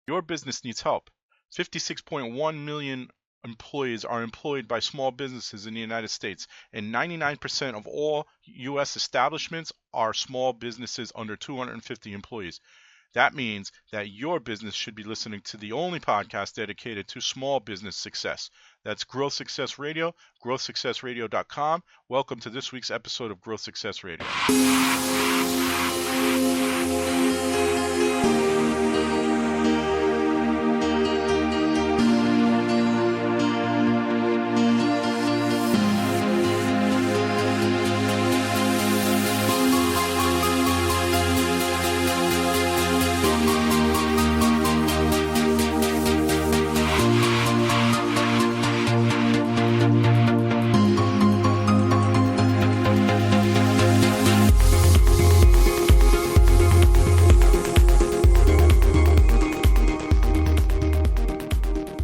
Your business needs help. 56.1 million employees are employed by small businesses in the United States, and 99% of all U.S. establishments are small businesses under 250 employees. That means that your business should be listening to the only podcast dedicated to small business success. That's Growth Success Radio, growthsuccessradio.com. Welcome to this week's episode of Growth Success Radio.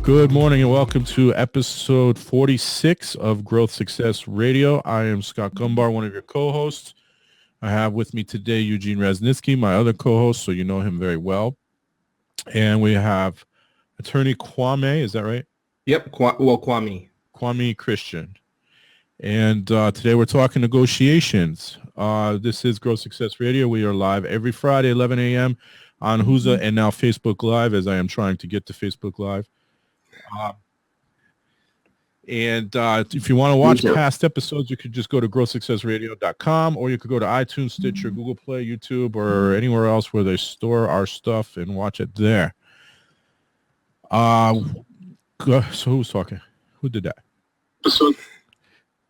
Good morning and welcome to episode 46 of Growth Success Radio. I am Scott Gombar, one of your co-hosts. I have with me today Eugene Resnitsky, my other co-host, so you know him very well. And we have Attorney Kwame, is that right? Yep, Kwame. Kwame Christian. And today we're talking negotiations. This is Growth Success Radio. We are live every Friday, 11 a.m. on Whoza and now Facebook Live, as I am trying to get to Facebook Live. If you want to watch past episodes, you could just go to growthsuccessradio.com, or you could go to iTunes, Stitcher, Google Play, YouTube, or anywhere else where they store our stuff and watch it there. So who's talking? Who did that?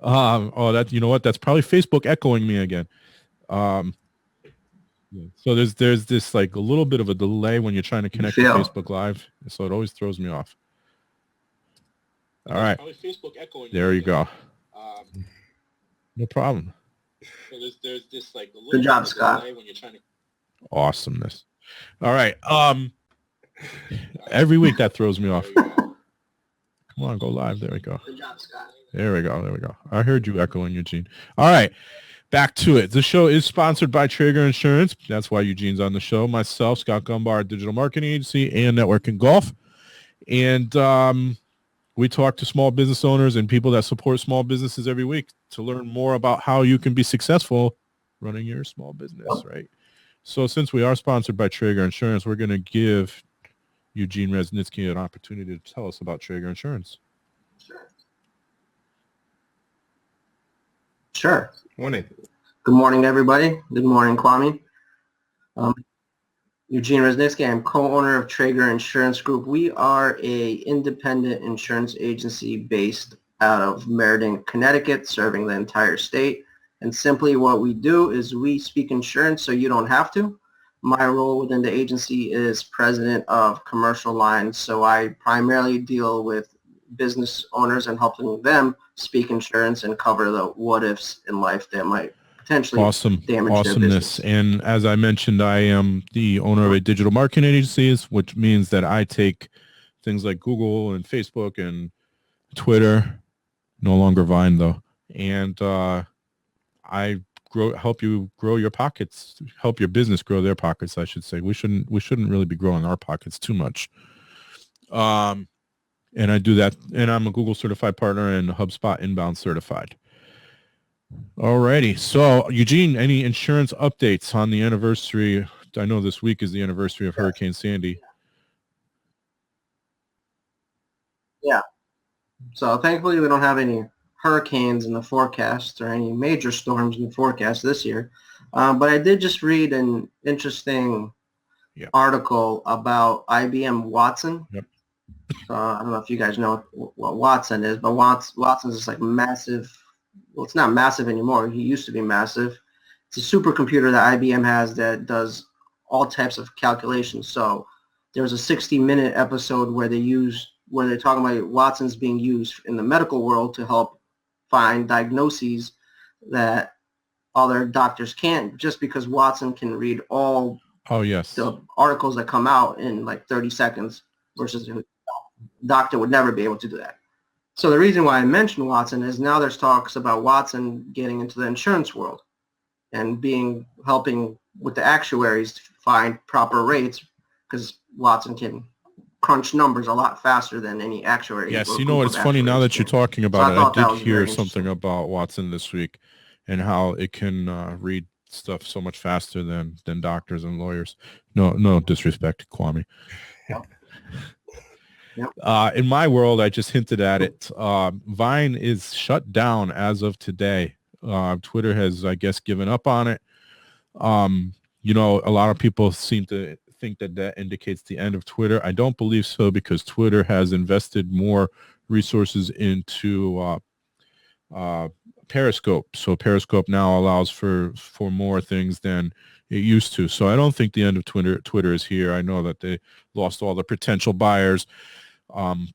That, you know what? That's probably Facebook echoing me again. So there's this like a little bit of a delay when you're trying to connect to Facebook Live, so it always throws me off. All right. There you go. No problem. So there's this like a little good job, Scott. When you're trying to... Awesomeness. All right. Every week that throws me off. Come on, go live. There we go. Good job, Scott. There we go. I heard you echoing, Eugene. All right. Back to it. The show is sponsored by Traeger Insurance. That's why Eugene's on the show. Myself, Scott Gombar, Digital Marketing Agency and Network and Golf. And we talk to small business owners and people that support small businesses every week to learn more about how you can be successful running your small business, right? So since we are sponsored by Traeger Insurance, we're going to give Eugene Resnitsky an opportunity to tell us about Traeger Insurance. Sure. Morning. Good morning, everybody. Good morning, Kwame. Eugene Resnitsky. I'm co-owner of Traeger Insurance Group. We are a independent insurance agency based out of Meriden, Connecticut, serving the entire state. And simply what we do is we speak insurance so you don't have to. My role within the agency is president of commercial lines, so I primarily deal with business owners and helping them speak insurance and cover the what-ifs in life that might potentially damage their business. And as I mentioned, I am the owner of a digital marketing agency, which means that I take things like Google and Facebook and Twitter, no longer Vine though, and I help you grow your pockets, help your business grow their pockets, I should say. We shouldn't really be growing our pockets too much. And I do that, and I'm a Google certified partner and HubSpot inbound certified. Alrighty. So Eugene, any insurance updates on the anniversary? I know this week is the anniversary of Hurricane Sandy. Yeah. So thankfully we don't have any hurricanes in the forecast or any major storms in the forecast this year. But I did just read an interesting article about IBM Watson. Yep. So I don't know if you guys know what Watson is, but Watson is like massive. Well, it's not massive anymore. He used to be massive. It's a supercomputer that IBM has that does all types of calculations. So there was a 60-minute episode where they're talking about Watson's being used in the medical world to help find diagnoses that other doctors can't, just because Watson can read all the articles that come out in like 30 seconds versus a doctor would never be able to do that. So the reason why I mentioned Watson is now there's talks about Watson getting into the insurance world and helping with the actuaries to find proper rates, because Watson can crunch numbers a lot faster than any actuary. Yes, or you know what? group It's of funny now actuaries that you're can. talking So about I it. thought I that did was hear very something interesting. about Watson this week and how it can read stuff so much faster than doctors and lawyers. No disrespect, Kwame. Yep. Yep. In my world, I just hinted at it. Vine is shut down as of today. Twitter has, I guess, given up on it. You know, a lot of people seem to think that that indicates the end of Twitter. I don't believe so, because Twitter has invested more resources into Periscope. So Periscope now allows for more things than it used to. So I don't think the end of Twitter is here. I know that they lost all the potential buyers,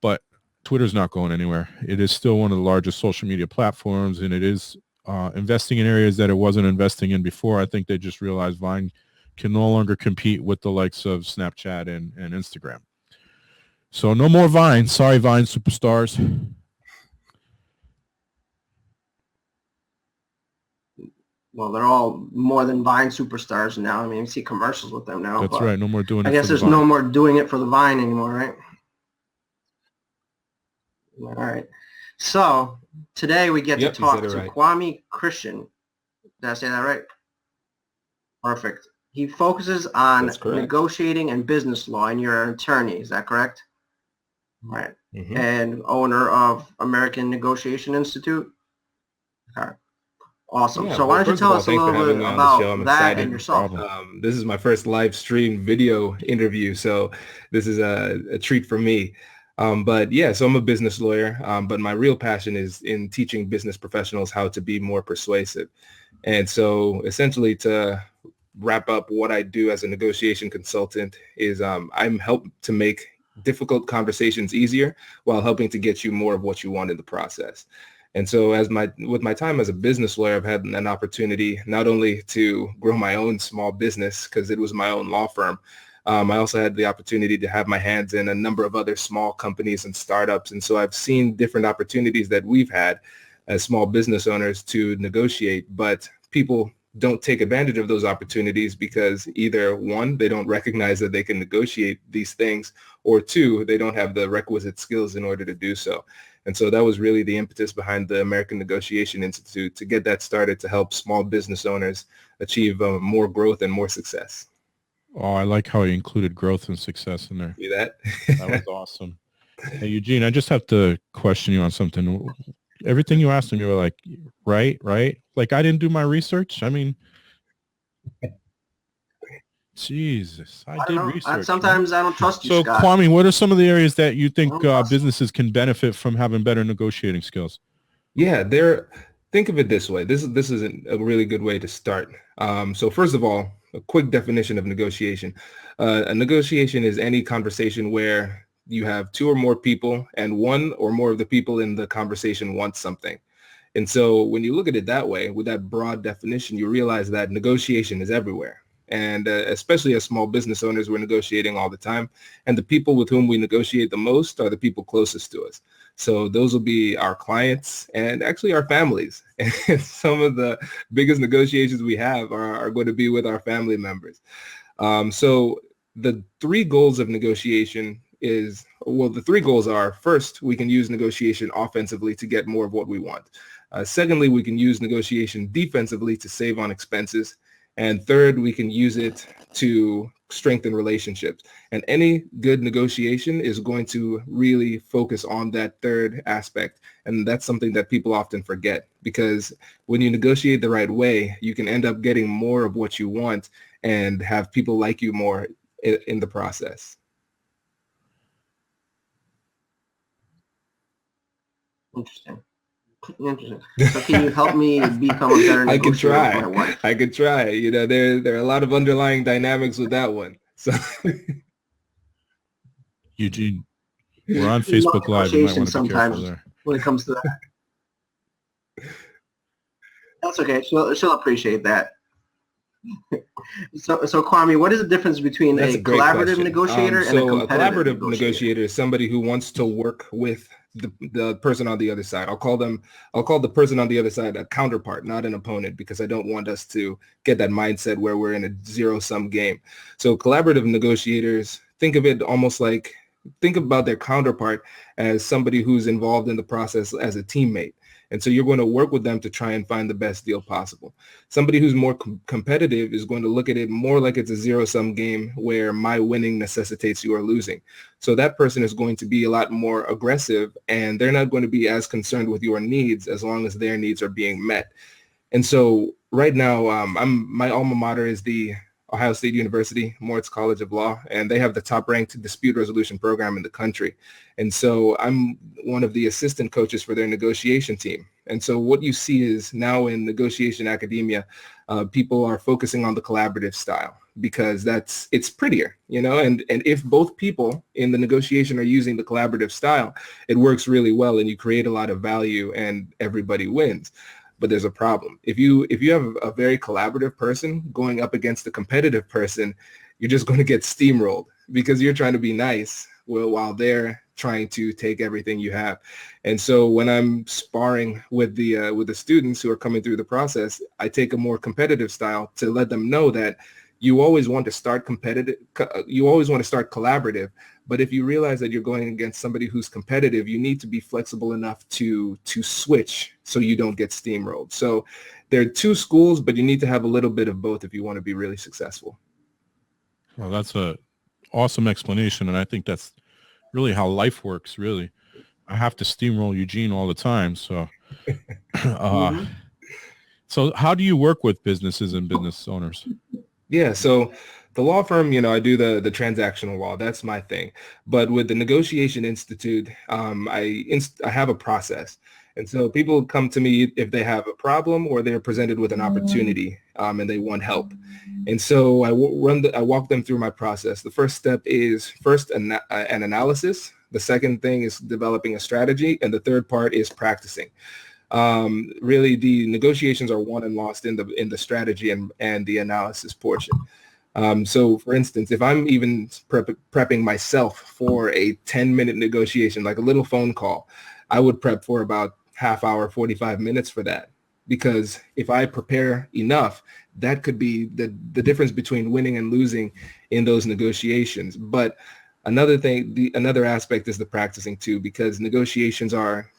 but Twitter's not going anywhere. It is still one of the largest social media platforms, and it is investing in areas that it wasn't investing in before. I think they just realized Vine can no longer compete with the likes of Snapchat and Instagram. So no more Vine. Sorry, Vine superstars. Well, they're all more than Vine superstars now. I mean, you see commercials with them now. That's but right. No more doing I it guess for the there's Vine. no more doing it for the Vine anymore, right? All right. So today we get Yep, to you talk said it to right. Kwame Christian. Did I say that right? Perfect. He focuses on That's correct. negotiating and business law, and you're an attorney. Is that correct? Right. Mhm. And owner of American Negotiation Institute. Okay. Awesome. Yeah, So well, why don't you first of tell all, us a thanks for little having bit me on the show. about I'm that excited. and yourself? Problem. This is my first live stream video interview, so this is a treat for me. But yeah, so I'm a business lawyer, but my real passion is in teaching business professionals how to be more persuasive. And so essentially, to wrap up what I do as a negotiation consultant is I'm helped to make difficult conversations easier while helping to get you more of what you want in the process. And so with my time as a business lawyer, I've had an opportunity not only to grow my own small business, because it was my own law firm. I also had the opportunity to have my hands in a number of other small companies and startups. And so I've seen different opportunities that we've had as small business owners to negotiate, but people don't take advantage of those opportunities because either one, they don't recognize that they can negotiate these things, or two, they don't have the requisite skills in order to do so. And so that was really the impetus behind the American Negotiation Institute, to get that started to help small business owners achieve more growth and more success. Oh, I like how he included growth and success in there. See that? That was awesome. Hey, Eugene, I just have to question you on something. Everything you asked him, you were like, right? Like, I didn't do my research. I mean, Jesus, I I did don't know. research. Sometimes I don't trust you, So, Scott. Kwame, what are some of the areas that you I think don't trust you. businesses can benefit from having better negotiating skills? Yeah, think of it this way. This is a really good way to start. So first of all, a quick definition of negotiation. A negotiation is any conversation where you have two or more people and one or more of the people in the conversation wants something. And so when you look at it that way, with that broad definition, you realize that negotiation is everywhere. And especially as small business owners, we're negotiating all the time. And the people with whom we negotiate the most are the people closest to us. So those will be our clients and actually our families. And some of the biggest negotiations we have are going to be with our family members. So the three goals of negotiation the three goals are: first, we can use negotiation offensively to get more of what we want. Secondly, we can use negotiation defensively to save on expenses. And third, we can use it to strengthen relationships. And any good negotiation is going to really focus on that third aspect. And that's something that people often forget, because when you negotiate the right way, you can end up getting more of what you want and have people like you more in the process. Interesting. So can you help me become a better negotiator with my wife? I could try. You know, there are a lot of underlying dynamics with that one. So Eugene, we're on Facebook Live. You might want to be careful there. When it comes to that. That's okay. She'll appreciate that. So Kwame, what is the difference between a collaborative negotiator and a competitive a collaborative negotiator is somebody who wants to work with the person on the other side. I'll call the person on the other side a counterpart, not an opponent, because I don't want us to get that mindset where we're in a zero-sum game. So collaborative negotiators, think of it almost like think about their counterpart as somebody who's involved in the process as a teammate. And so you're going to work with them to try and find the best deal possible. Somebody who's more competitive is going to look at it more like it's a zero-sum game where my winning necessitates your losing. So that person is going to be a lot more aggressive, and they're not going to be as concerned with your needs as long as their needs are being met. And so right now, my alma mater is the Ohio State University, Moritz College of Law, and they have the top-ranked dispute resolution program in the country. And so I'm one of the assistant coaches for their negotiation team. And so what you see is now in negotiation academia, people are focusing on the collaborative style because it's prettier, and if both people in the negotiation are using the collaborative style, it works really well and you create a lot of value and everybody wins. But there's a problem. If you have a very collaborative person going up against a competitive person, you're just going to get steamrolled because you're trying to be nice while they're trying to take everything you have. And so when I'm sparring with the students who are coming through the process, I take a more competitive style to let them know that you always want to start competitive. You always want to start collaborative. But if you realize that you're going against somebody who's competitive, you need to be flexible enough to switch so you don't get steamrolled. So there are two schools, but you need to have a little bit of both if you want to be really successful. Well, that's a awesome explanation, and I think that's really how life works, really. I have to steamroll Eugene all the time, so so how do you work with businesses and business owners? Yeah, so the law firm, I do the transactional law. That's my thing. But with the Negotiation Institute, I have a process. And so people come to me if they have a problem or they're presented with an opportunity and they want help. And so I walk them through my process. The first step is an analysis. The second thing is developing a strategy. And the third part is practicing. Really, the negotiations are won and lost in the strategy and the analysis portion. So, for instance, if I'm even prepping myself for a 10-minute negotiation, like a little phone call, I would prep for about half hour, 45 minutes for that. Because if I prepare enough, that could be the difference between winning and losing in those negotiations. But another aspect is the practicing too, because negotiations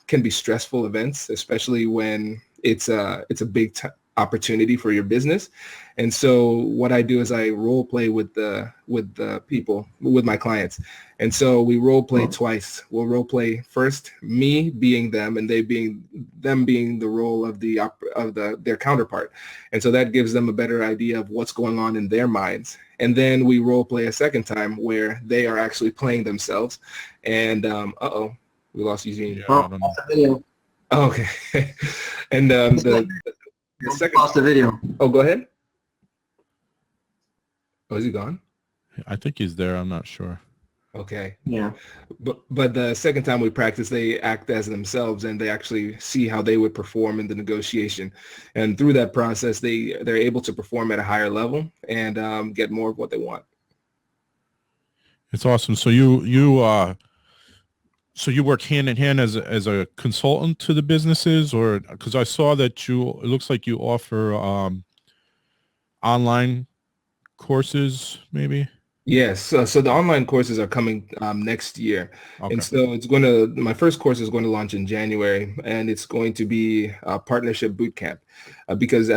can be stressful events, especially when it's a big opportunity for your business. And so what I do is I role play with the people, with my clients. And so we role play twice. We'll role play first, me being them and them being the role of their counterpart. And so that gives them a better idea of what's going on in their minds. And then we role play a second time where they are actually playing themselves. And we lost Eugene. Okay. And the second lost the video. Oh, go ahead. Oh, is he gone? I think he's there. I'm not sure. Okay. Yeah. But the second time we practice, they act as themselves and they actually see how they would perform in the negotiation. And through that process, they're able to perform at a higher level and get more of what they want. It's awesome. So you work hand in hand as a consultant to the businesses, or because I saw that it looks like you offer online courses, maybe? Yes. So the online courses are coming next year. Okay. And so my first course is going to launch in January, and it's going to be a partnership boot camp because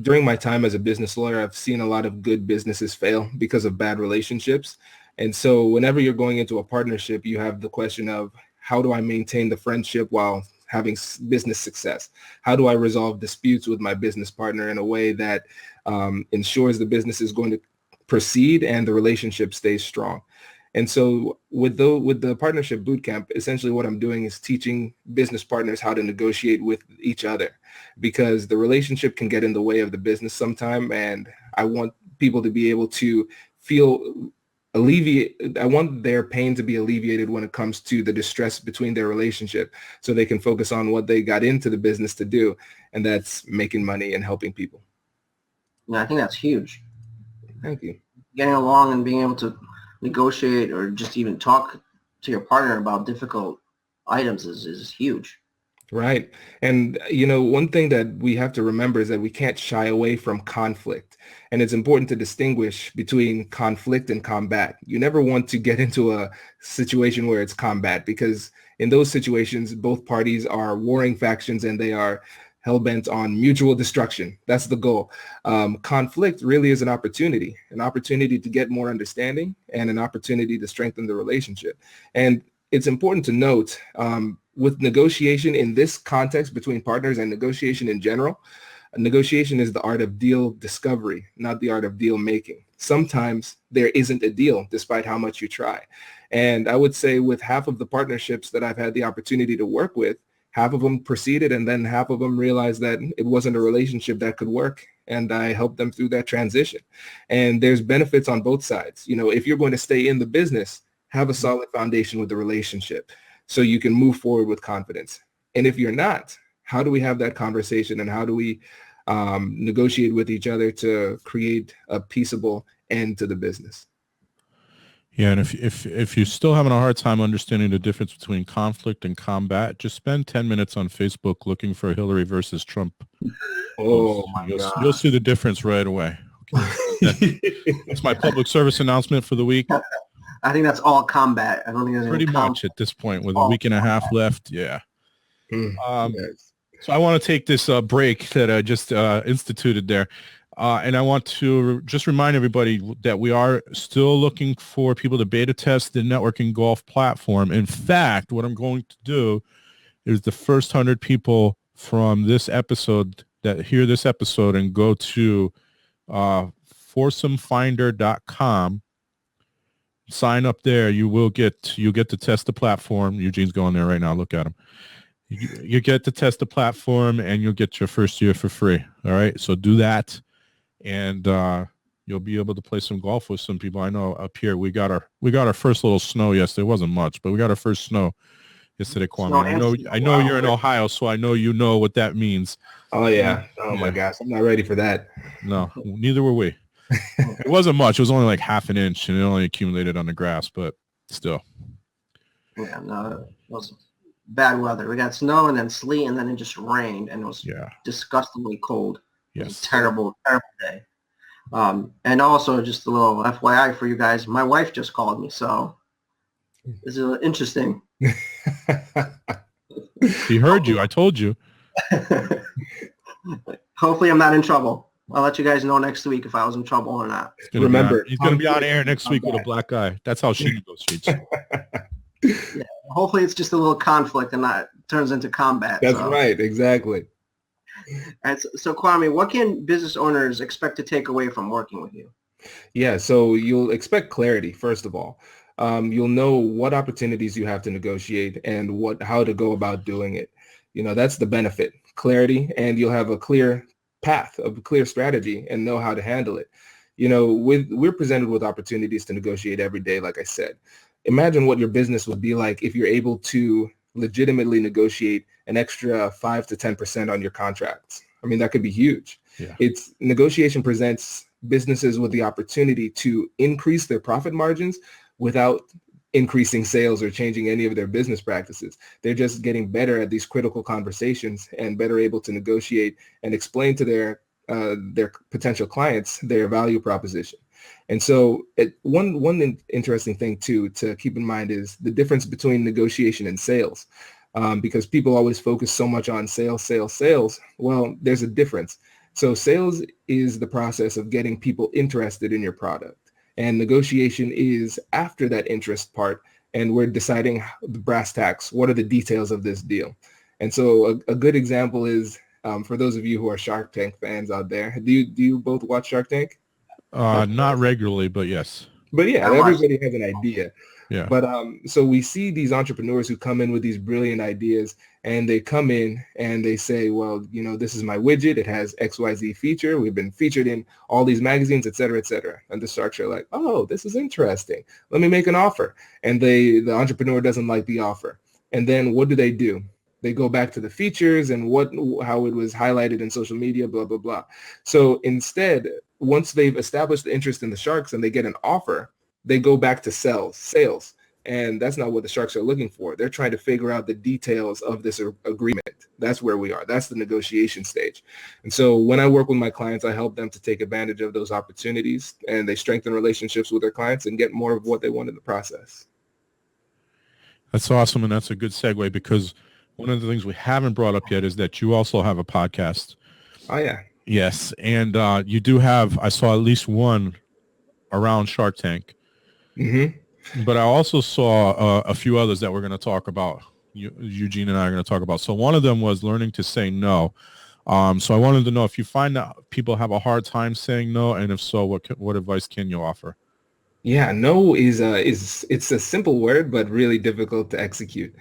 during my time as a business lawyer, I've seen a lot of good businesses fail because of bad relationships. And so whenever you're going into a partnership, you have the question of how do I maintain the friendship while having business success? How do I resolve disputes with my business partner in a way that ensures the business is going to proceed and the relationship stays strong? And so with the partnership bootcamp, essentially what I'm doing is teaching business partners how to negotiate with each other, because the relationship can get in the way of the business sometime. And I want people to be able to I want their pain to be alleviated when it comes to the distress between their relationship, so they can focus on what they got into the business to do, and that's making money and helping people. Yeah, I think that's huge. Thank you. Getting along and being able to negotiate or just even talk to your partner about difficult items is huge. Right. And, one thing that we have to remember is that we can't shy away from conflict. And it's important to distinguish between conflict and combat. You never want to get into a situation where it's combat, because in those situations, both parties are warring factions and they are hell-bent on mutual destruction. That's the goal. Conflict really is an opportunity to get more understanding and an opportunity to strengthen the relationship. And it's important to note, with negotiation in this context between partners and negotiation in general, negotiation is the art of deal discovery, not the art of deal making. Sometimes there isn't a deal despite how much you try. And I would say with half of the partnerships that I've had the opportunity to work with, half of them proceeded and then half of them realized that it wasn't a relationship that could work. And I helped them through that transition. And there's benefits on both sides. If you're going to stay in the business, have a solid foundation with the relationship so you can move forward with confidence. And if you're not, how do we have that conversation and how do we negotiate with each other to create a peaceable end to the business? Yeah, and if you're still having a hard time understanding the difference between conflict and combat, just spend 10 minutes on Facebook looking for Hillary versus Trump. Oh my God. You'll see the difference right away. Okay. That's my public service announcement for the week. I think that's all combat. I don't think there's Pretty much at this point with a week and a half left. Yeah. Yes. So I want to take this break that I just instituted there. And I want to just remind everybody that we are still looking for people to beta test the networking golf platform. In fact, what I'm going to do is the first 100 people from this episode that hear this episode and go to foursomefinder.com, sign up there. You'll get to test the platform. Eugene's going there right now. Look at him. You get to test the platform and you'll get your first year for free. All right. So do that. And you'll be able to play some golf with some people. I know up here we got our first little snow yesterday. It wasn't much, but we got our first snow yesterday, Kwame. I know you're in Ohio, so I know you know what that means. Oh yeah. Oh my gosh, I'm not ready for that. No, neither were we. It wasn't much. It was only like half an inch, and it only accumulated on the grass, but still. Yeah, no, it was bad weather. We got snow and then sleet, and then it just rained, and it was disgustingly cold. Yes. Terrible day. And also just a little FYI for you guys, my wife just called me, so this is interesting. She heard you. I told you. Hopefully I'm not in trouble. I'll let you guys know next week if I was in trouble or not. Remember, he's going to be on air next week with a black eye. That's how she negotiates. Yeah, hopefully it's just a little conflict and not turns into combat. That's right. Exactly. And so Kwame, what can business owners expect to take away from working with you? Yeah, so you'll expect clarity, first of all. You'll know what opportunities you have to negotiate and how to go about doing it. That's the benefit, clarity, and you'll have a clear path, a clear strategy, and know how to handle it. We're presented with opportunities to negotiate every day, like I said. Imagine what your business would be like if you're able to legitimately negotiate an extra 5 to 10% on your contracts. I mean, that could be huge. Yeah. Negotiation presents businesses with the opportunity to increase their profit margins without increasing sales or changing any of their business practices. They're just getting better at these critical conversations and better able to negotiate and explain to their potential clients their value proposition. And so one interesting thing too to keep in mind is the difference between negotiation and sales. Because people always focus so much on sales. Well, there's a difference. So sales is the process of getting people interested in your product. And negotiation is after that interest part. And we're deciding the brass tacks. What are the details of this deal? And so a good example is, for those of you who are Shark Tank fans out there, do you both watch Shark Tank? Not regularly, but yes. But yeah, everybody has an idea. Yeah. But so we see these entrepreneurs who come in with these brilliant ideas, and they come in and they say, well, this is my widget. It has XYZ feature. We've been featured in all these magazines, et cetera, et cetera. And the sharks are like, oh, this is interesting. Let me make an offer. And the entrepreneur doesn't like the offer. And then what do? They go back to the features and how it was highlighted in social media, blah, blah, blah. So instead, once they've established the interest in the sharks and they get an offer, they go back to sales. And that's not what the sharks are looking for. They're trying to figure out the details of this agreement. That's where we are. That's the negotiation stage. And so when I work with my clients, I help them to take advantage of those opportunities, and they strengthen relationships with their clients and get more of what they want in the process. That's awesome, and that's a good segue, because one of the things we haven't brought up yet is that you also have a podcast. Oh, yeah. Yes, and you do have, I saw at least one around Shark Tank. Mm-hmm. But I also saw a few others that we're going to talk about. Eugene and I are going to talk about. So one of them was learning to say no. So I wanted to know if you find that people have a hard time saying no, and if so, what advice can you offer? Yeah, no is it's a simple word, but really difficult to execute.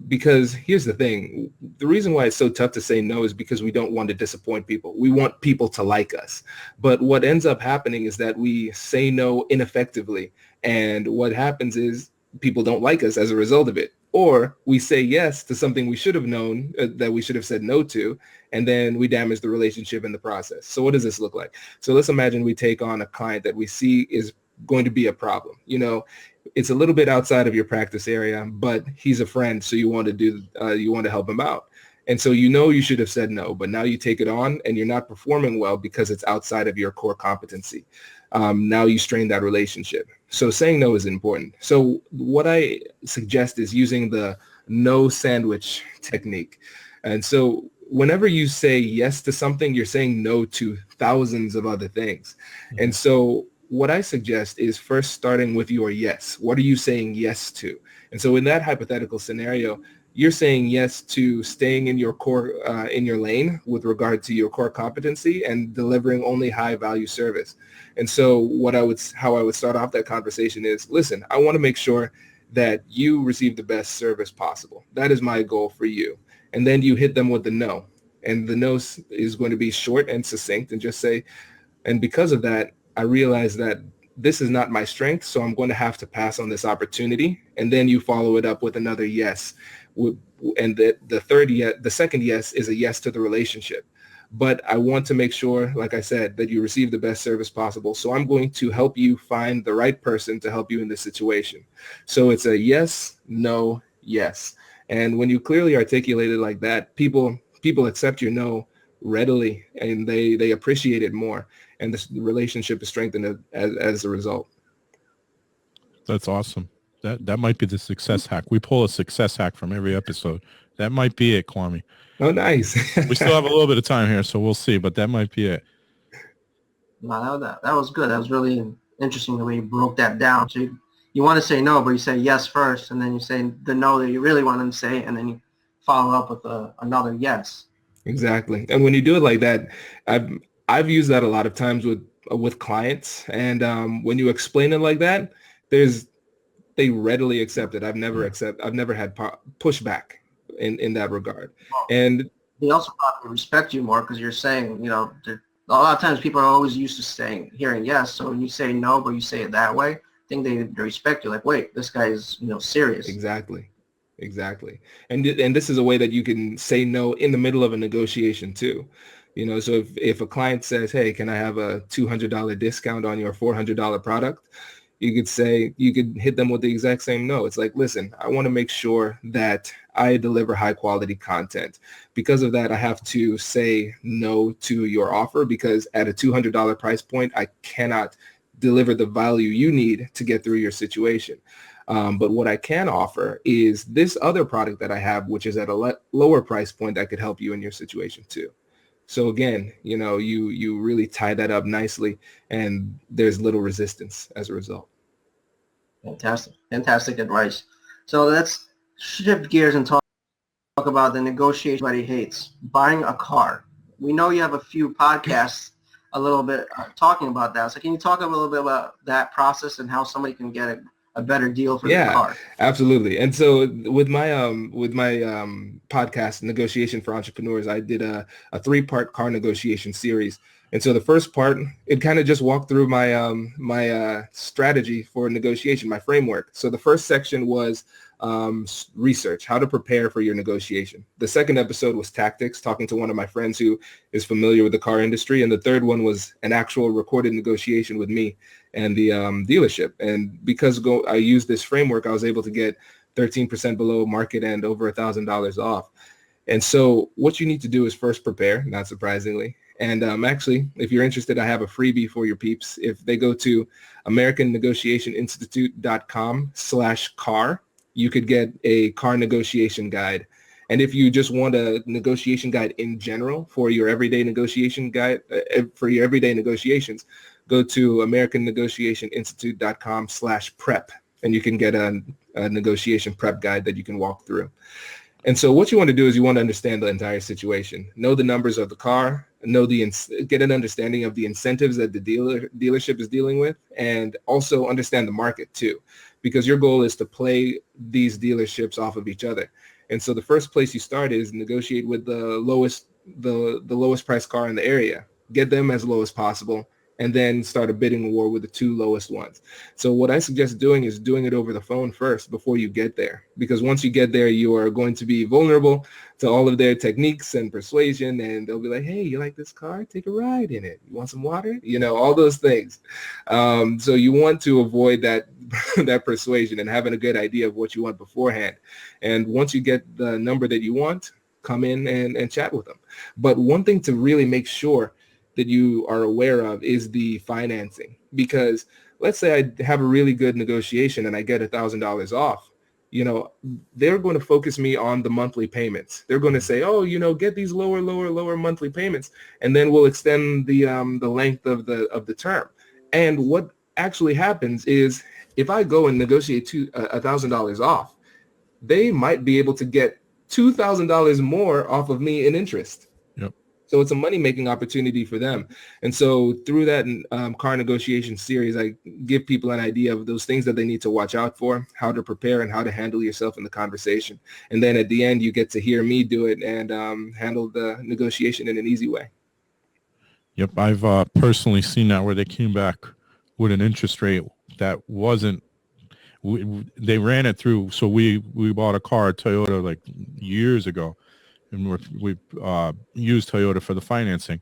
Because here's the thing, the reason why it's so tough to say no is because we don't want to disappoint people. We want people to like us. But what ends up happening is that we say no ineffectively. And what happens is people don't like us as a result of it. Or we say yes to something we should have known that we should have said no to, and then we damage the relationship in the process. So what does this look like? So let's imagine we take on a client that we see is going to be a problem. It's a little bit outside of your practice area, but he's a friend, so you want to help him out. And so you should have said no, but now you take it on and you're not performing well because it's outside of your core competency. Now you strain that relationship. So saying no is important. So what I suggest is using the no sandwich technique. And so whenever you say yes to something, you're saying no to thousands of other things. Mm-hmm. And so what I suggest is first starting with your yes. What are you saying yes to? And so in that hypothetical scenario, you're saying yes to staying in your core, in your lane with regard to your core competency and delivering only high value service. And so how I would start off that conversation is, listen, I want to make sure that you receive the best service possible. That is my goal for you. And then you hit them with the no. And the no is going to be short and succinct, and just say, and because of that, I realize that this is not my strength, so I'm going to have to pass on this opportunity. And then you follow it up with another yes. And the second yes is a yes to the relationship. But I want to make sure, like I said, that you receive the best service possible. So I'm going to help you find the right person to help you in this situation. So it's a yes, no, yes. And when you clearly articulate it like that, people accept your no readily, and they appreciate it more. And the relationship is strengthened as a result. That's awesome. That might be the success hack. We pull a success hack from every episode. That might be it, Kwame. Oh, nice. We still have a little bit of time here, so we'll see, but that might be it. No, that was good. That was really interesting the way you broke that down. So you want to say no, but you say yes first, and then you say the no that you really want them to say, and then you follow up with another yes. Exactly. And when you do it like that, I've used that a lot of times with clients. And when you explain it like that, they readily accept it. I've never had pushback in that regard. Well, and they also probably respect you more because you're saying, a lot of times people are always used to hearing yes. So when you say no, but you say it that way, I think they respect you. Like, wait, this guy is, serious. Exactly. And this is a way that you can say no in the middle of a negotiation too. So if a client says, hey, can I have a $200 discount on your $400 product? You could hit them with the exact same no. It's like, listen, I want to make sure that I deliver high quality content. Because of that, I have to say no to your offer, because at a $200 price point, I cannot deliver the value you need to get through your situation. But what I can offer is this other product that I have, which is at a lower price point that could help you in your situation too. So again, you really tie that up nicely, and there's little resistance as a result. Fantastic advice. So let's shift gears and talk about the negotiation everybody hates, buying a car. We know you have a few podcasts a little bit talking about that. So can you talk a little bit about that process and how somebody can get a better deal for their car? Absolutely. And so with my podcast, Negotiation for Entrepreneurs, I did a 3-part car negotiation series. And so the first part, it kind of just walked through my strategy for negotiation, my framework. So the first section was research, how to prepare for your negotiation. The second episode was tactics, talking to one of my friends who is familiar with the car industry. And the third one was an actual recorded negotiation with me. and the dealership. And because I used this framework, I was able to get 13% below market and over $1,000 off. And so what you need to do is first prepare, not surprisingly. And actually, if you're interested, I have a freebie for your peeps. If they go to AmericanNegotiationInstitute.com/car, you could get a car negotiation guide. And if you just want a negotiation guide in general for your everyday negotiation guide, for your everyday negotiations, go to AmericanNegotiationInstitute.com/prep, and you can get a negotiation prep guide that you can walk through. And so what you want to do is you want to understand the entire situation, know the numbers of the car, get an understanding of the incentives that the dealership is dealing with, and also understand the market too, because your goal is to play these dealerships off of each other. And so the first place you start is negotiate with the lowest price car in the area, get them as low as possible, and then start a bidding war with the two lowest ones. So what I suggest doing is doing it over the phone first before you get there, because once you get there, you are going to be vulnerable to all of their techniques and persuasion, and they'll be like, hey, you like this car? Take a ride in it. You want some water? You know, all those things. So you want to avoid that that persuasion and having a good idea of what you want beforehand. And once you get the number that you want, come in and chat with them. But one thing to really make sure that you are aware of is the financing, because let's say I have a really good negotiation and I get $1,000 off, you know, they're going to focus me on the monthly payments. They're going to say, oh, you know, get these lower monthly payments, and then we'll extend the length of the term. And what actually happens is if I go and negotiate $1,000 off, they might be able to get $2,000 more off of me in interest. Yep. So it's a money-making opportunity for them. And so through that car negotiation series, I give people an idea of those things that they need to watch out for, how to prepare, and how to handle yourself in the conversation. And then at the end, you get to hear me do it and handle the negotiation in an easy way. Yep, I've personally seen that where they came back with an interest rate that wasn't. They ran it through. So we bought a car, a Toyota, like years ago, and we used Toyota for the financing.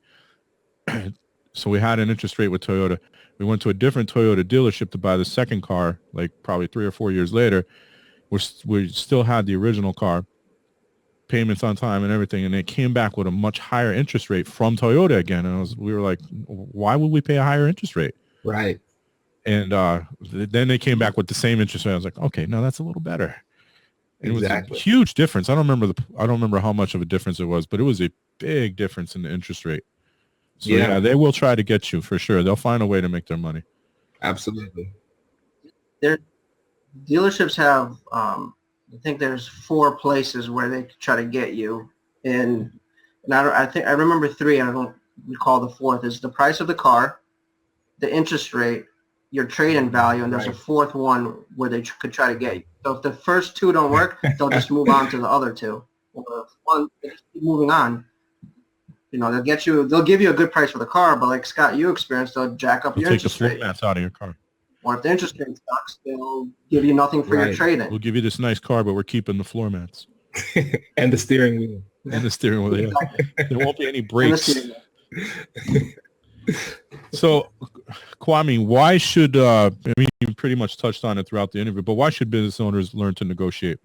So we had an interest rate with Toyota. We went to a different Toyota dealership to buy the second car, like probably 3 or 4 years later. We still had the original car, payments on time and everything, and they came back with a much higher interest rate from Toyota again. And we were like, why would we pay a higher interest rate? Right. And then they came back with the same interest rate. I was like, okay, no, that's a little better. And Exactly. It was a huge difference. I don't remember how much of a difference it was, but it was a big difference in the interest rate. So yeah, they will try to get you for sure. They'll find a way to make their money. Absolutely. Their dealerships have, I think there's 4 places where they try to get you, and I remember 3. I don't recall the 4th. Is the price of the car, the interest rate, your trade-in value, and there's a 4th one where they could try to get you. So if the first 2 don't work, they'll just move on to the other 2. Or if one, they just keep moving on. You know, they'll give you a good price for the car, but like Scott, you experienced, they'll jack up your interest rate. Take the floor mats out of your car. Or if the interest rate sucks, they'll give you nothing for your trade-in. We'll give you this nice car, but we're keeping the floor mats. And the steering wheel. And the steering wheel, yeah. There won't be any brakes. So, Kwame, why should, I mean, you pretty much touched on it throughout the interview, but why should business owners learn to negotiate?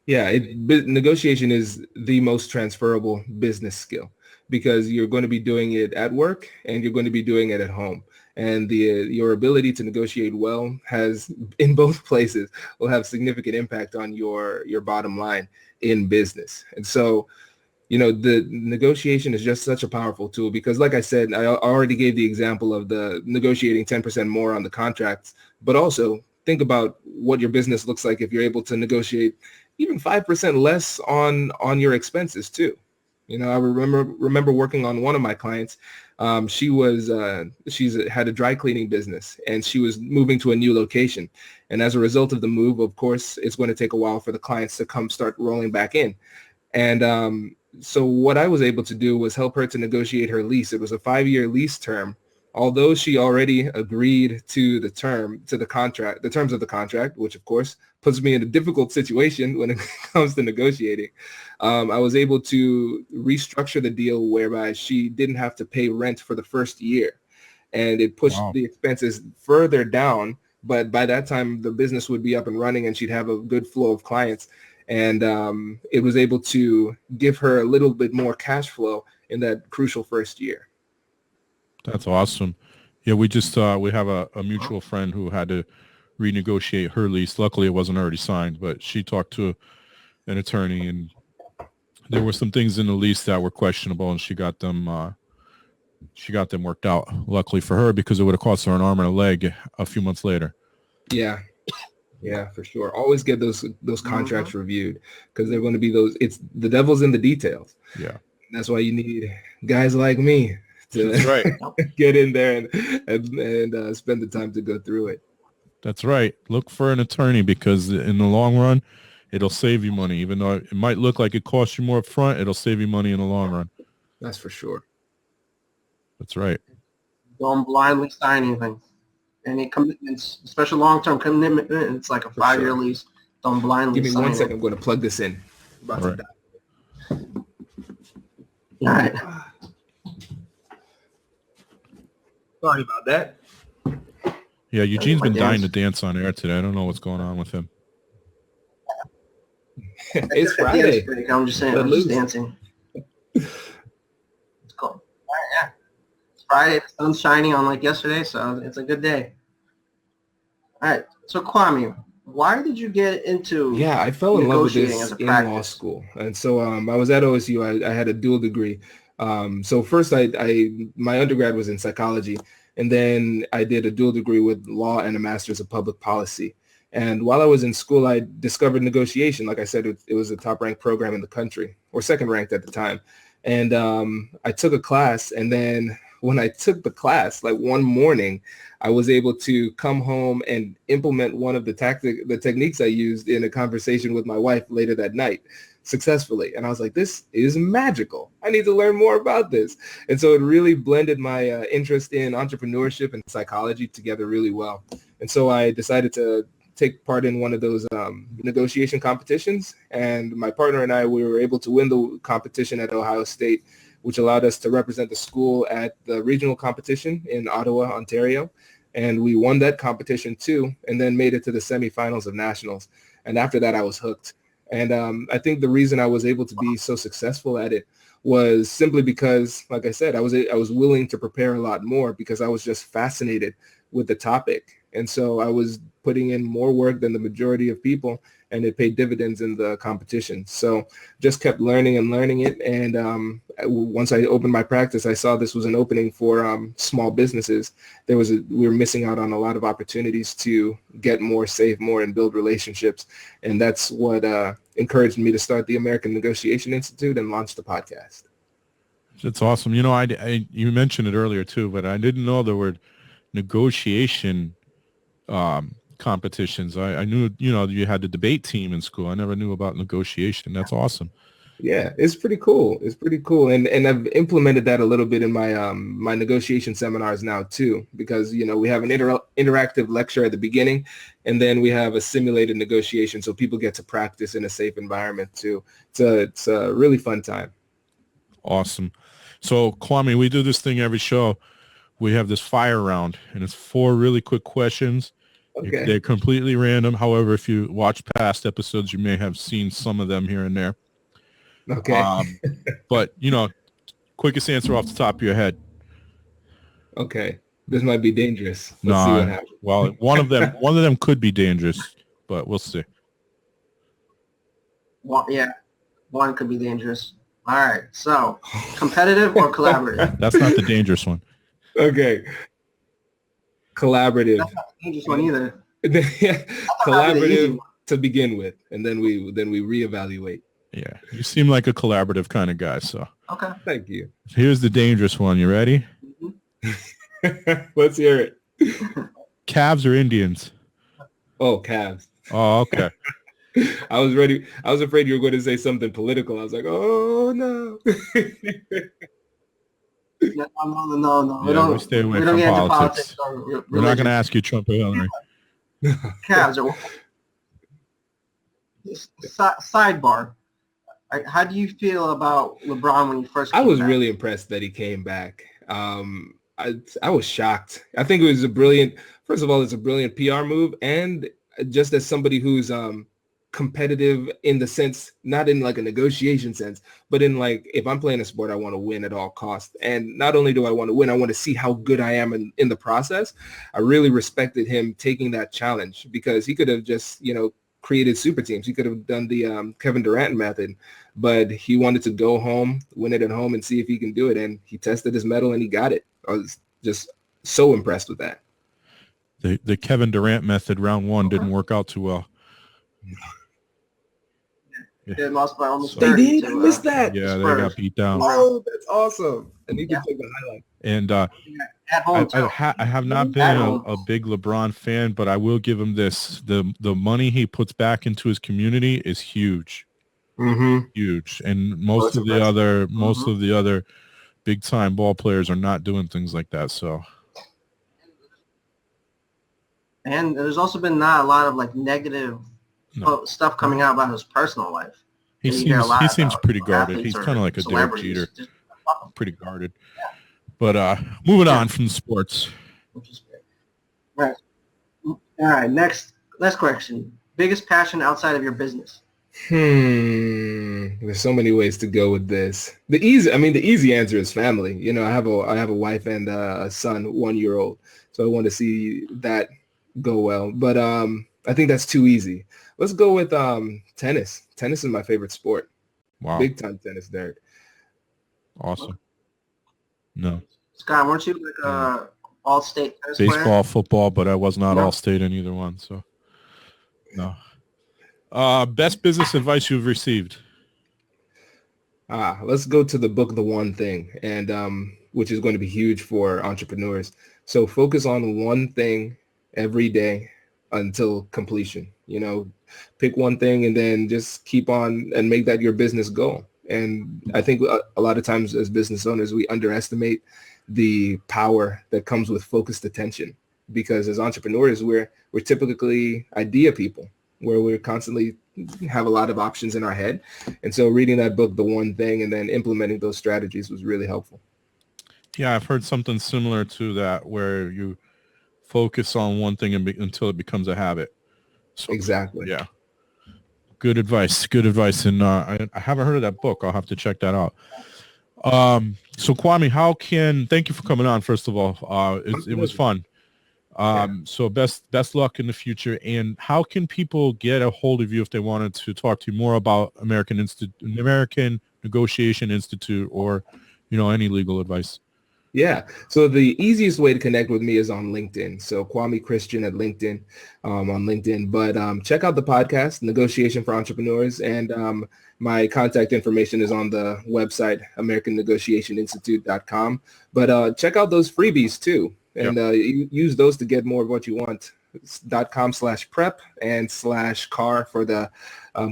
Yeah, negotiation is the most transferable business skill, because you're going to be doing it at work and you're going to be doing it at home. And your ability to negotiate well has, in both places, will have significant impact on your bottom line in business. And so, you know, the negotiation is just such a powerful tool, because like I said, I already gave the example of the negotiating 10% more on the contracts, but also think about what your business looks like if you're able to negotiate even 5% less on your expenses too. You know, I remember working on one of my clients. She's had a dry cleaning business, and she was moving to a new location. And as a result of the move, of course, it's going to take a while for the clients to come start rolling back in. And so what I was able to do was help her to negotiate her lease. It was a 5-year lease term. Although she already agreed to the terms of the contract, which of course puts me in a difficult situation when it comes to negotiating, I was able to restructure the deal whereby she didn't have to pay rent for the first year. and it pushed Wow. the expenses further down. But by that time, the business would be up and running, and she'd have a good flow of clients. And it was able to give her a little bit more cash flow in that crucial first year. That's awesome. Yeah, we just we have a mutual friend who had to renegotiate her lease. Luckily, it wasn't already signed, but she talked to an attorney, and there were some things in the lease that were questionable, and she got them worked out. Luckily for her, because it would have cost her an arm and a leg a few months later. Yeah. Yeah, for sure. Always get those contracts reviewed, because they're going to be those. It's the devil's in the details. Yeah, That's why you need guys like me to that's right. get in there and spend the time to go through it. That's right. Look for an attorney, because in the long run, it'll save you money. Even though it might look like it costs you more up front, it'll save you money in the long run. That's for sure. That's right. Don't blindly sign anything. Any commitments, especially long-term commitment, it's like a 5-year lease. Don't blindly Give me sign 1 second. it. I'm going to plug this in. About All to right. die. All right. Sorry about that. Yeah, Eugene's been my dying dance. to dance on air today. I don't know what's going on with him. It's Friday. I'm just saying, Let I'm just loose. dancing. It's cool. All right, yeah. It's Friday. The sun's shining on like yesterday, so it's a good day. All right. So Kwame, why did you get into Yeah, I fell in love with negotiating this as a in law practice? school. And so I was at OSU. I had a dual degree. So first my undergrad was in psychology, and then I did a dual degree with law and a master's of public policy. And while I was in school, I discovered negotiation. Like I said, it was a top ranked program in the country, or second ranked at the time. And I took a class, and then when I took the class, like one morning, I was able to come home and implement one of the techniques I used in a conversation with my wife later that night successfully. And I was like, this is magical. I need to learn more about this. And so it really blended my interest in entrepreneurship and psychology together really well. And so I decided to take part in one of those negotiation competitions. And my partner and I, we were able to win the competition at Ohio State, which allowed us to represent the school at the regional competition in Ottawa, Ontario. And we won that competition too, and then made it to the semifinals of nationals. And after that, I was hooked. And I think the reason I was able to be so successful at it was simply because, like I said, I was willing to prepare a lot more, because I was just fascinated with the topic. And so I was putting in more work than the majority of people, and it paid dividends in the competition. So just kept learning it. And once I opened my practice, I saw this was an opening for small businesses. We were missing out on a lot of opportunities to get more, save more, and build relationships. And that's what encouraged me to start the American Negotiation Institute and launch the podcast. It's awesome. You know, you mentioned it earlier too, but I didn't know there were negotiation competitions. I knew, you had the debate team in school. I never knew about negotiation. That's awesome. Yeah, it's pretty cool. And I've implemented that a little bit in my my negotiation seminars now too, because we have an interactive lecture at the beginning, and then we have a simulated negotiation, so people get to practice in a safe environment too. It's a really fun time. Awesome. So Kwame, we do this thing every show. We have this fire round, and it's 4 really quick questions. Okay. They're completely random. However, if you watch past episodes, you may have seen some of them here and there. Okay. But, quickest answer off the top of your head. Okay. This might be dangerous. Let's see what happens. Well, one of them could be dangerous, but we'll see. Well, yeah, one could be dangerous. All right. So, competitive or collaborative? That's not the dangerous one. Okay. Collaborative. That's not the dangerous one either. Collaborative to begin with, and then we reevaluate. Yeah, you seem like a collaborative kind of guy. So Okay. Thank you. Here's the dangerous one. You ready? Mm-hmm. Let's hear it. Cavs or Indians? Oh, Cavs. Oh, okay. I was ready. I was afraid you were going to say something political. I was like, oh no. No. Yeah, we stay away we don't from get into politics. or We're not going to ask you Trump or Hillary. Cavs or sidebar. How do you feel about LeBron when he first came I was back? really impressed that he came back. I was shocked. I think it was first of all, it's a brilliant PR move. And just as somebody who's competitive in the sense, not in like a negotiation sense, but in like, if I'm playing a sport, I want to win at all costs. And not only do I want to win, I want to see how good I am in the process. I really respected him taking that challenge, because he could have just, created super teams. He could have done the Kevin Durant method, but he wanted to go home, win it at home, and see if he can do it. And he tested his mettle and he got it. I was just so impressed with that. The Kevin Durant method, round one, didn't work out too well. They lost by almost They 30. did? I missed that. Yeah, they got beat down. Oh, that's awesome. I need to check the highlight. And At home, I have not been a big LeBron fan, but I will give him this. The money he puts back into his community is huge. Mm-hmm. Huge. And most of the other big time ball players are not doing things like that. So, and there's also been not a lot of like negative stuff coming out about his personal life. He seems pretty guarded. He's kind of like a Derek Jeter, pretty guarded. Yeah. But moving on from sports. Which is great. Right. All right. Next question. Biggest passion outside of your business? There's so many ways to go with this. The easy answer is family. I have a wife and a son, 1-year-old. So I want to see that go well. But I think that's too easy. Let's go with tennis. Tennis is my favorite sport. Wow. Big time tennis, Derek. Awesome. No. Scott, weren't you like all-state tennis baseball, player? Football, but I was not all-state in either one. So, no. Best business advice you've received? Let's go to the book, The One Thing, and which is going to be huge for entrepreneurs. So focus on one thing every day until completion. Pick one thing and then just keep on and make that your business goal. And I think a lot of times as business owners, we underestimate the power that comes with focused attention, because as entrepreneurs, we're typically idea people, where we're constantly have a lot of options in our head. And so reading that book, The One Thing, and then implementing those strategies was really helpful. Yeah, I've heard something similar to that, where you focus on one thing until it becomes a habit. So, exactly. Yeah. Good advice. And I haven't heard of that book. I'll have to check that out. So Kwame, thank you for coming on, first of all. It was fun. So best luck in the future. And how can people get a hold of you if they wanted to talk to you more about American Negotiation Institute, or, any legal advice? Yeah. So the easiest way to connect with me is on LinkedIn. So Kwame Christian at LinkedIn, on LinkedIn. But check out the podcast, Negotiation for Entrepreneurs. And my contact information is on the website, AmericanNegotiationInstitute.com. But check out those freebies too. And use those to get more of what you want. It's .com/prep and /car for the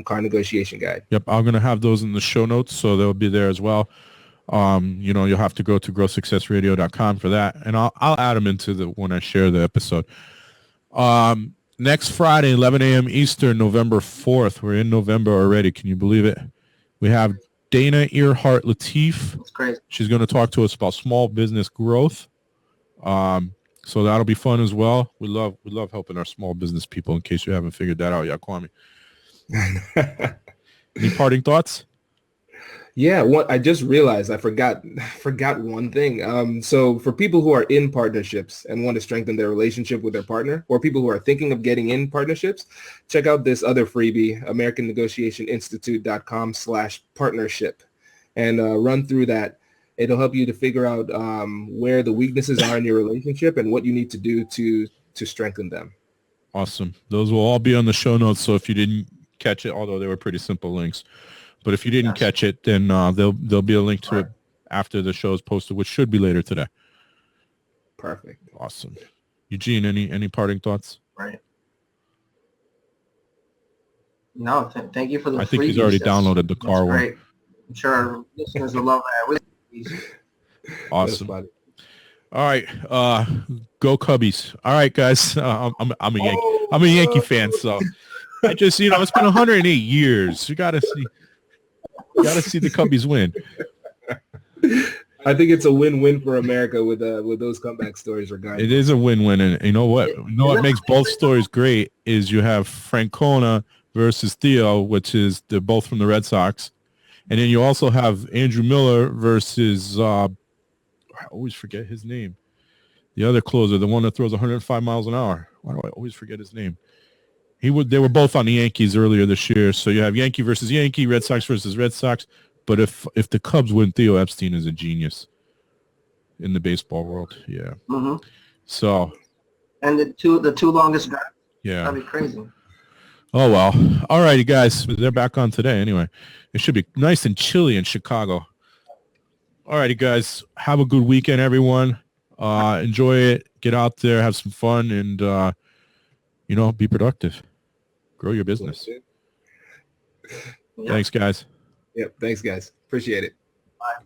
car negotiation guide. Yep. I'm going to have those in the show notes, so they'll be there as well. You'll have to go to growsuccessradio.com for that, and I'll add them into when I share the episode. Next Friday, 11 a.m. Eastern, November 4th. We're in November already. Can you believe it? We have Dana Earhart Latif. That's crazy. She's going to talk to us about small business growth. So that'll be fun as well. We love helping our small business people, in case you haven't figured that out yet, Kwame. Any parting thoughts? Yeah, I just realized I forgot one thing. So for people who are in partnerships and want to strengthen their relationship with their partner, or people who are thinking of getting in partnerships, check out this other freebie, AmericanNegotiationInstitute.com/partnership, and run through that. It'll help you to figure out where the weaknesses are in your relationship and what you need to do to strengthen them. Awesome. Those will all be on the show notes. So if you didn't catch it, although they were pretty simple links, but if you didn't catch it, then there'll be a link to it after the show is posted, which should be later today. Perfect. Awesome. Eugene, any parting thoughts? Right. No, thank you for the I think he's already downloaded the car one. Great. I'm sure our listeners will love that. Awesome. All right. Go Cubbies. All right, guys. I'm a Yankee. I'm a Yankee fan, so I just, it's been 108 years. You gotta see the Cubbies win. I think it's a win-win for America with those comeback stories regardless. It is a win-win, and you know what? What makes both stories great is you have Francona versus Theo, which is they're both from the Red Sox, and then you also have Andrew Miller versus I always forget his name. The other closer, the one that throws 105 miles an hour. Why do I always forget his name? They were both on the Yankees earlier this year, so you have Yankee versus Yankee, Red Sox versus Red Sox. But if the Cubs win, Theo Epstein is a genius in the baseball world. Yeah. Mm-hmm. So. And the two longest guys. Yeah. That'd be crazy. Oh well. All righty, guys. They're back on today anyway. It should be nice and chilly in Chicago. All righty, guys. Have a good weekend, everyone. Enjoy it. Get out there, have some fun, and be productive. Grow your business. Yeah. Thanks, guys. Yep. Thanks, guys. Appreciate it. Bye.